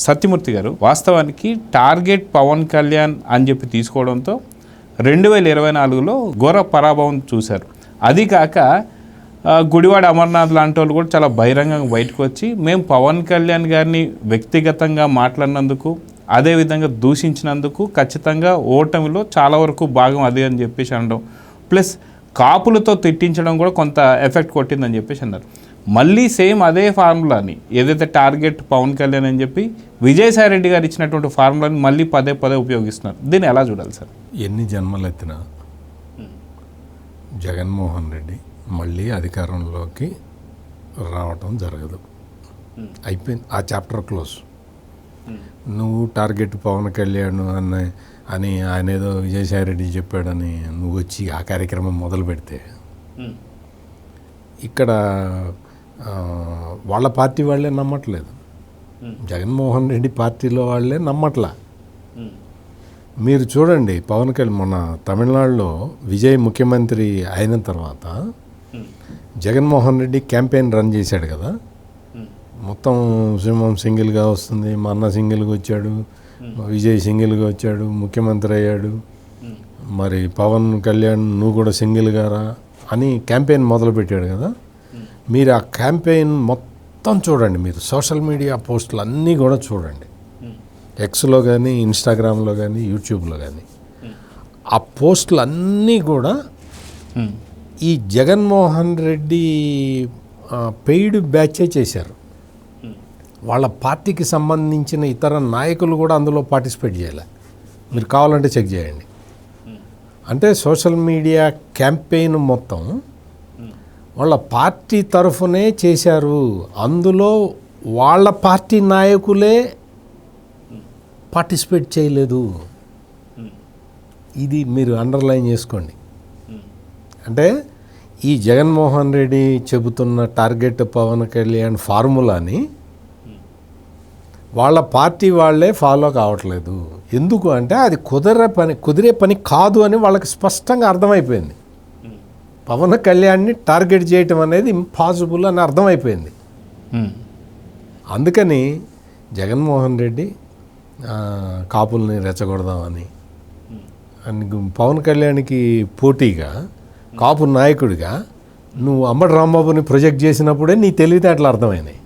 సత్యమూర్తి గారు, వాస్తవానికి టార్గెట్ పవన్ కళ్యాణ్ అని చెప్పి తీసుకోవడంతో 2024లో ఘోర పరాభవం చూశారు. అది కాక గుడివాడ అమర్నాథ్ లాంటి వాళ్ళు కూడా చాలా బహిరంగంగా బయటకు వచ్చి మేము పవన్ కళ్యాణ్ గారిని వ్యక్తిగతంగా మాట్లాడినందుకు, అదేవిధంగా దూషించినందుకు ఖచ్చితంగా ఓటమిలో చాలా వరకు భాగం అదే అని చెప్పేసి అనడం, ప్లస్ కాపులతో తిట్టించడం కూడా కొంత ఎఫెక్ట్ కొట్టిందని చెప్పేసి అన్నారు. మళ్ళీ సేమ్ అదే ఫార్ములాని ఏదైతే టార్గెట్ పవన్ కళ్యాణ్ అని చెప్పి విజయసాయి రెడ్డి గారు ఇచ్చినటువంటి ఫార్ములాని మళ్ళీ పదే ఉపయోగిస్తున్నారు. దీన్ని ఎలా చూడాలి సార్? ఎన్ని జన్మలెత్తినా జగన్మోహన్ రెడ్డి మళ్ళీ అధికారంలోకి రావటం జరగదు. అయిపోయింది, ఆ చాప్టర్ క్లోజ్. నువ్వు టార్గెట్ పవన్ కళ్యాణ్ అని ఆయన ఏదో విజయసాయి రెడ్డి చెప్పాడని నువ్వు వచ్చి ఆ కార్యక్రమం మొదలు పెడితే ఇక్కడ వాళ్ళ పార్టీ వాళ్ళే నమ్మట్లేదు, జగన్మోహన్ రెడ్డి పార్టీలో వాళ్ళే నమ్మట్లా. మీరు చూడండి, పవన్ కళ్యాణ్ మొన్న తమిళనాడులో విజయ్ ముఖ్యమంత్రి అయిన తర్వాత జగన్మోహన్ రెడ్డి క్యాంపెయిన్ రన్ చేశాడు కదా. మొత్తం సింహం సింగిల్గా వస్తుంది, మా అన్న సింగిల్గా వచ్చాడు, విజయ్ సింగిల్గా వచ్చాడు, ముఖ్యమంత్రి అయ్యాడు, మరి పవన్ కళ్యాణ్ నువ్వు కూడా సింగిల్గా రా అని క్యాంపెయిన్ మొదలుపెట్టాడు కదా. మీరు ఆ క్యాంపెయిన్ మొత్తం చూడండి, మీరు సోషల్ మీడియా పోస్టులు అన్నీ కూడా చూడండి, ఎక్స్లో కానీ ఇన్స్టాగ్రామ్లో కానీ యూట్యూబ్లో కానీ. ఆ పోస్టులు అన్నీ కూడా ఈ జగన్మోహన్ రెడ్డి పెయిడ్ బ్యాచే చేశారు. వాళ్ళ పార్టీకి సంబంధించిన ఇతర నాయకులు కూడా అందులో పార్టిసిపేట్ చేయాలి. మీరు కావాలంటే చెక్ చేయండి. అంటే సోషల్ మీడియా క్యాంపెయిన్ మొత్తం వాళ్ళ పార్టీ తరఫునే చేశారు. అందులో వాళ్ళ పార్టీ నాయకులే పార్టిసిపేట్ చేయలేదు. ఇది మీరు అండర్లైన్ చేసుకోండి. అంటే ఈ జగన్మోహన్ రెడ్డి చెబుతున్న టార్గెట్ పవన్ కళ్యాణ్ ఫార్ములాని వాళ్ళ పార్టీ వాళ్ళే ఫాలో కావట్లేదు. ఎందుకు అంటే అది కుదిరే పని కాదు అని వాళ్ళకి స్పష్టంగా అర్థమైపోయింది. పవన్ కళ్యాణ్ని టార్గెట్ చేయటం అనేది ఇంపాసిబుల్ అని అర్థమైపోయింది. అందుకని జగన్మోహన్ రెడ్డి కాపుల్ని రెచ్చగొడదామని పవన్ కళ్యాణ్కి పోటీగా కాపు నాయకుడిగా నువ్వు అంబటి రాంబాబుని ప్రొజెక్ట్ చేసినప్పుడే నీ తెలివితేటలు అర్థమైనాయి.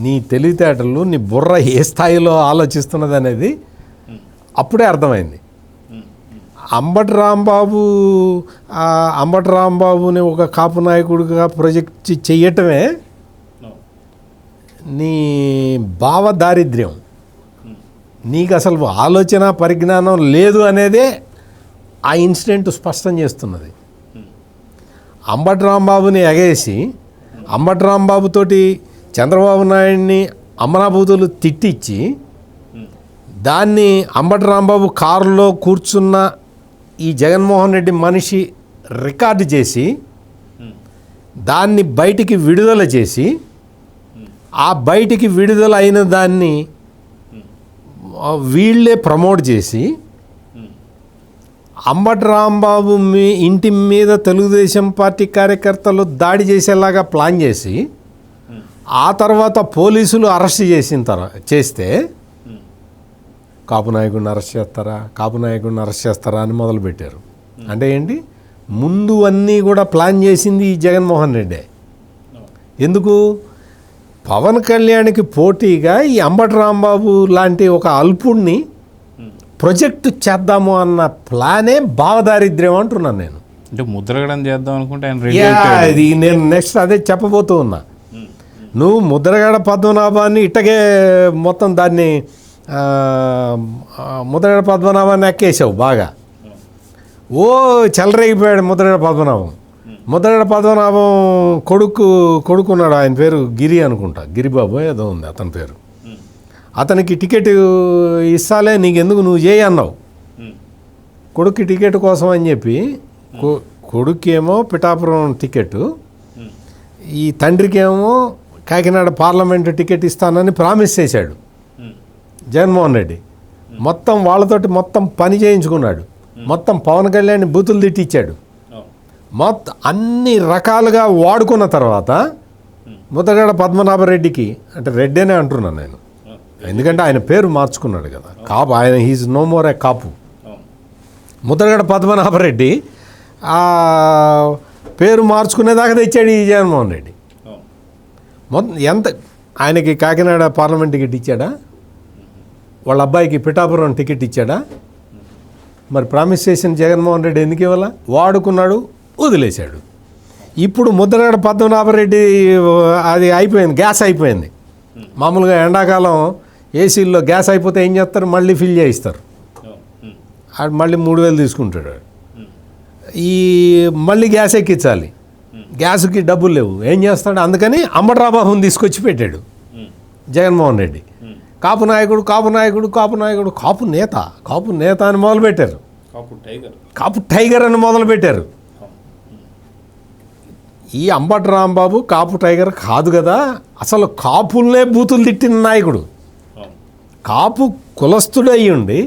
నీ తెలివితేటలు, నీ బుర్ర ఏ స్థాయిలో ఆలోచిస్తున్నది అనేది అప్పుడే అర్థమైంది. అంబటి రాంబాబుని ఒక కాపు నాయకుడిగా ప్రొజెక్ట్ చెయ్యటమే నీ భావ దారిద్ర్యం. నీకు అసలు ఆలోచన పరిజ్ఞానం లేదు అనేదే ఆ ఇన్సిడెంట్ స్పష్టం చేస్తున్నది. అంబటి రాంబాబుని ఎగేసి అంబటి రాంబాబుతోటి చంద్రబాబు నాయుడిని అమరాబూతులు తిట్టించి దాన్ని అంబటి రాంబాబు కారులో కూర్చున్న ఈ జగన్మోహన్ రెడ్డి మనిషి రికార్డు చేసి దాన్ని బయటికి విడుదల చేసి ఆ బయటికి విడుదల అయిన దాన్ని వీళ్ళే ప్రమోట్ చేసి అంబటి రాంబాబు ఇంటి మీద తెలుగుదేశం పార్టీ కార్యకర్తలు దాడి చేసేలాగా ప్లాన్ చేసి ఆ తర్వాత పోలీసులు అరెస్ట్ చేస్తే కాపు నాయకుడిని అరెస్ట్ చేస్తారా అని మొదలుపెట్టారు. అంటే ఏంటి, ముందు అన్నీ కూడా ప్లాన్ చేసింది ఈ జగన్మోహన్ రెడ్డి. ఎందుకు? పవన్ కళ్యాణ్కి పోటీగా ఈ అంబటి రాంబాబు లాంటి ఒక అల్పుడిని ప్రొజెక్ట్ చేద్దాము అన్న ప్లానే భావదారిద్ర్యం అంటున్నాను నేను. అంటే ముద్రగడం చేద్దాం అనుకుంటే ఇది నేను నెక్స్ట్ అదే చెప్పబోతూ ఉన్నా. నువ్వు ముద్రగడ పద్మనాభాన్ని ఇట్టగే మొత్తం దాన్ని ముద్రగడ పద్మనాభాన్ని ఎక్కేసావు బాగా. చెలరేగిపోయాడు ముద్రగడ పద్మనాభం. ముద్రగడ పద్మనాభం కొడుకున్నాడు, ఆయన పేరు గిరి అనుకుంటా, గిరిబాబు ఏదో ఉంది అతని పేరు. అతనికి టికెట్ ఇస్తాలే, నీకెందుకు నువ్వు చేయి అన్నావు. కొడుక్కి టికెట్ కోసం అని చెప్పి కొడుకేమో పిఠాపురం టికెట్, ఈ తండ్రికేమో కాకినాడ పార్లమెంటు టికెట్ ఇస్తానని ప్రామిస్ చేశాడు జగన్మోహన్ రెడ్డి. మొత్తం వాళ్ళతోటి మొత్తం పని చేయించుకున్నాడు. మొత్తం పవన్ కళ్యాణ్ బూతులు తిట్టించాడు. మొత్తం అన్ని రకాలుగా వాడుకున్న తర్వాత ముద్రగడ పద్మనాభరెడ్డికి, అంటే రెడ్డి అనే అంటున్నాను నేను, ఎందుకంటే ఆయన పేరు మార్చుకున్నాడు కదా, కాపు. ఆయన హీజ్ నో మోర్ ఏ కాపు. ముద్రగడ పద్మనాభరెడ్డి ఆ పేరు మార్చుకునేదాకా తెచ్చాడు ఈ జగన్మోహన్ రెడ్డి. మొత్తం ఎంత ఆయనకి కాకినాడ పార్లమెంట్ టికెట్ ఇచ్చాడా, వాళ్ళ అబ్బాయికి పిఠాపురం టికెట్ ఇచ్చాడా? మరి ప్రామిస్ చేసిన జగన్మోహన్ రెడ్డి ఎందుకు ఇవ్వాల? వాడుకున్నాడు, వదిలేశాడు. ఇప్పుడు ముద్రగడ పద్మనాభరెడ్డి అది అయిపోయింది, గ్యాస్ అయిపోయింది. మామూలుగా ఎండాకాలం ఏసీల్లో గ్యాస్ అయిపోతే ఏం చేస్తారు, మళ్ళీ ఫిల్ చేయిస్తారు. ఆడు మళ్ళీ 3,000 తీసుకుంటాడు. ఈ మళ్ళీ గ్యాస్ ఎక్కించాలి, గ్యాస్కి డబ్బులు లేవు, ఏం చేస్తాడు? అందుకని అంబట్రాబాబుని తీసుకొచ్చి పెట్టాడు జగన్మోహన్ రెడ్డి. కాపు నాయకుడు, కాపు నాయకుడు, కాపు నాయకుడు, కాపు నేత, కాపు నేత అని మొదలుపెట్టారు. కాపు టైగర్ అని మొదలుపెట్టారు. ఈ అంబటి రాంబాబు కాపు టైగర్ కాదు కదా, అసలు కాపుల్నే బూతులు తిట్టిన నాయకుడు. కాపు కులస్తుడు అయ్యుండి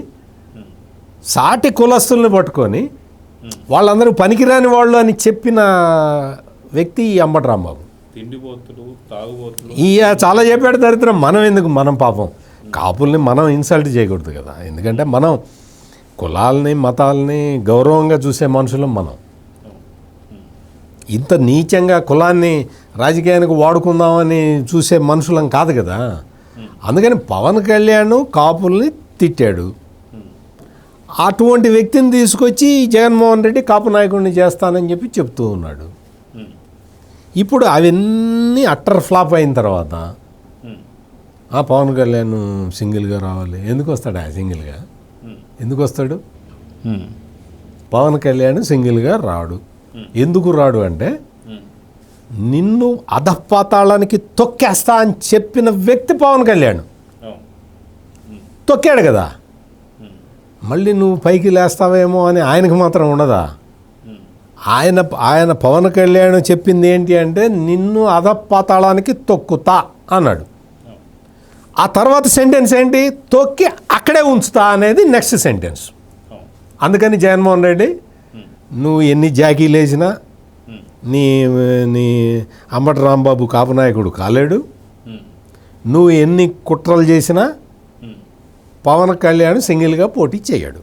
సాటి కులస్తుల్ని పట్టుకొని వాళ్ళందరూ పనికిరాని వాళ్ళు అని చెప్పిన వ్యక్తి ఈ అంబటి రాంబాబు. చాలా చెప్పాడు దరిద్రం. మనం ఎందుకు, మనం పాపం కాపుల్ని మనం ఇన్సల్ట్ చేయకూడదు కదా, ఎందుకంటే మనం కులాలని మతాలని గౌరవంగా చూసే మనుషులం. మనం ఇంత నీచంగా కులాన్ని రాజకీయానికి వాడుకుందామని చూసే మనుషులం కాదు కదా. అందుకని పవన్ కళ్యాణ్ కాపుల్ని తిట్టాడు. అటువంటి వ్యక్తిని తీసుకొచ్చి జగన్మోహన్ రెడ్డి కాపు నాయకుడిని చేస్తానని చెప్పి చెప్తూ ఉన్నాడు. ఇప్పుడు అవన్నీ అట్టర్ ఫ్లాప్ అయిన తర్వాత పవన్ కళ్యాణ్ సింగిల్గా రావాలి. ఎందుకు వస్తాడు సింగిల్గా? ఎందుకు వస్తాడు? పవన్ కళ్యాణ్ సింగిల్గా రాడు. ఎందుకు రాడు అంటే నిన్ను అధపాతాళానికి తొక్కేస్తా అని చెప్పిన వ్యక్తి పవన్ కళ్యాణ్. తొక్కాడు కదా, మళ్ళీ నువ్వు పైకి లేస్తావేమో అని ఆయనకు మాత్రం ఉండదా? ఆయన పవన్ కళ్యాణ్ చెప్పింది ఏంటి అంటే నిన్ను అధపాతాళానికి తొక్కుతా అన్నాడు. ఆ తర్వాత సెంటెన్స్ ఏంటి? తొక్కి అక్కడే ఉంచుతా అనేది నెక్స్ట్ సెంటెన్స్. అందుకని జగన్మోహన్ రెడ్డి నువ్వు ఎన్ని జాకీలు వేసినా నీ అంబటి రాంబాబు కాపు నాయకుడు కాలేడు. నువ్వు ఎన్ని కుట్రలు చేసినా పవన్ కళ్యాణ్ సింగిల్గా పోటీ చేయడు.